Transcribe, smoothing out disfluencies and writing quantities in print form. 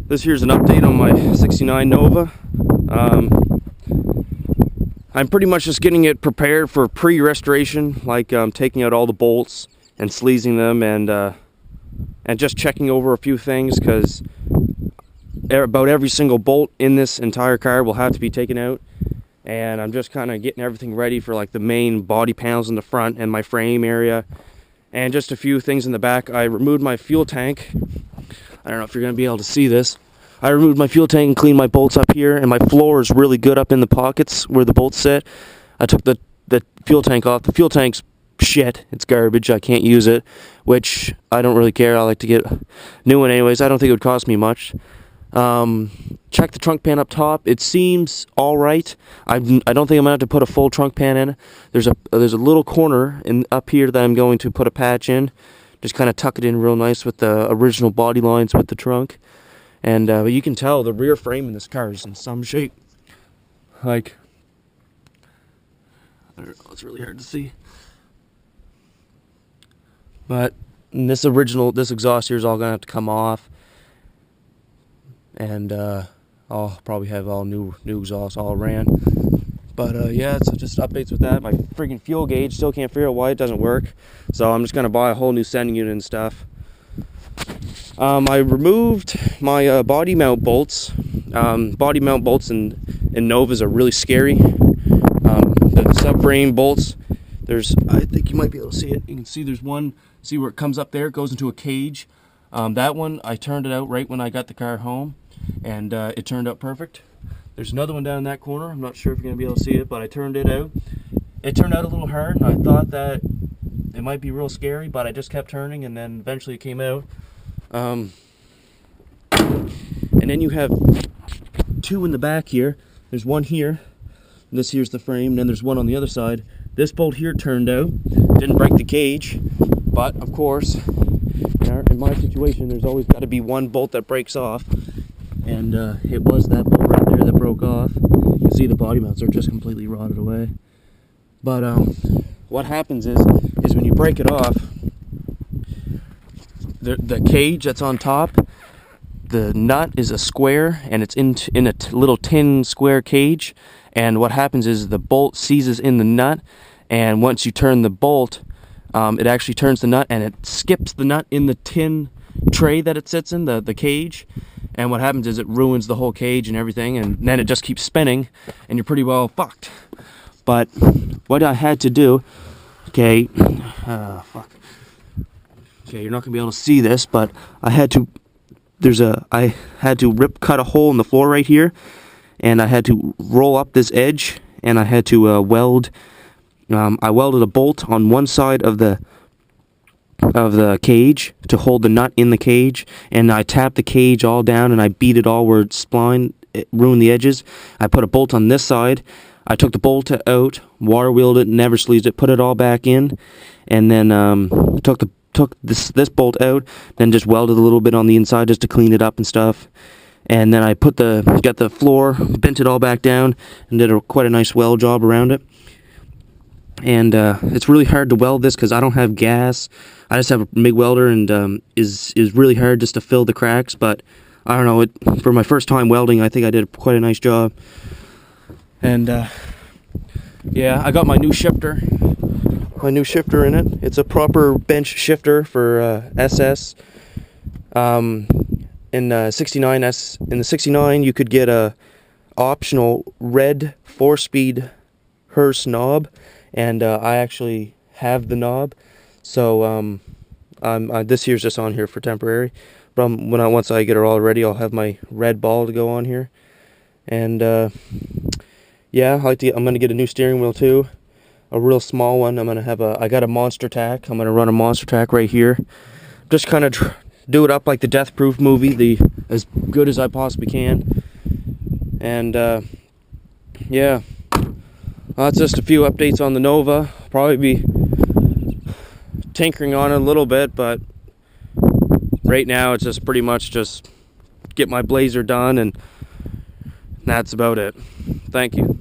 This here's an update on my 69 Nova. I'm pretty much just getting it prepared for pre-restoration, like taking out all the bolts and sleazing them, and just checking over a few things, because about every single bolt in this entire car will have to be taken out. And I'm just kind of getting everything ready for like the main body panels in the front and my frame area, and just a few things in the back. I removed my fuel tank. I don't know if you're going to be able to see this. I removed my fuel tank and cleaned my bolts up here, and my floor is really good up in the pockets where the bolts sit. I took the fuel tank off. The fuel tank's shit. It's garbage. I can't use it, which I don't really care. I like to get a new one anyways. I don't think it would cost me much. Check the trunk pan up top. It seems alright. I don't think I'm gonna have to put a full trunk pan in. There's a little corner up here that I'm going to put a patch in. Just kind of tuck it in real nice with the original body lines with the trunk. And you can tell the rear frame in this car is in some shape. Like, I don't know, it's really hard to see. But this exhaust here is all gonna have to come off. And I'll probably have all new exhaust all ran. But yeah, it's just updates with that. My freaking fuel gauge, still can't figure out why it doesn't work. So I'm just gonna buy a whole new sending unit and stuff. I removed my body mount bolts. Body mount bolts in Novas are really scary. The subframe bolts, I think you might be able to see it. You can see there's one, see where it comes up there, it goes into a cage. That one, I turned it out right when I got the car home, and it turned out perfect. There's another one down in that corner. I'm not sure if you're going to be able to see it, but I turned it out. It turned out a little hard, and I thought that it might be real scary, but I just kept turning, and then eventually it came out. And then you have two in the back here. There's one here. This here's the frame, and then there's one on the other side. This bolt here turned out. Didn't break the cage, but of course, in my situation, there's always got to be one bolt that breaks off, and it was that bolt right there that broke off. You can see the body mounts are just completely rotted away. But what happens is when you break it off, the cage that's on top, the nut is a square, and it's in a little tin square cage. And what happens is the bolt seizes in the nut, and once you turn the bolt, it actually turns the nut, and it skips the nut in the tin tray that it sits in, the cage. And what happens is it ruins the whole cage and everything, and then it just keeps spinning, and you're pretty well fucked. But what I had to do, okay, fuck. Okay, you're not gonna be able to see this, but I had to cut a hole in the floor right here, and I had to roll up this edge, and I had to weld. I welded a bolt on one side of the cage to hold the nut in the cage, and I tapped the cage all down, and I beat it all where it's splined. It ruined the edges. I put a bolt on this side. I took the bolt out, water wheeled it, never sleeved it, put it all back in, and then took this bolt out, then just welded a little bit on the inside just to clean it up and stuff. And then I got the floor, bent it all back down, and did quite a nice weld job around it. And it's really hard to weld this because I don't have gas. I just have a MIG welder, and is really hard just to fill the cracks. But I don't know, for my first time welding, I think I did quite a nice job. And yeah, I got my new shifter. My new shifter in it. It's a proper bench shifter for SS. In the 69, you could get a optional red 4-speed Hurst knob, and I actually have the knob. So this here's just on here for temporary. But once I get it all ready, I'll have my red ball to go on here. And yeah, I'm gonna get a new steering wheel too. A real small one. I got a Monster Tack. I'm gonna run a Monster Tack right here. Just kind of do it up like the Death Proof movie, as good as I possibly can. And yeah, that's just a few updates on the Nova. Probably be tinkering on it a little bit, but right now it's just pretty much just get my Blazer done, and that's about it. Thank you.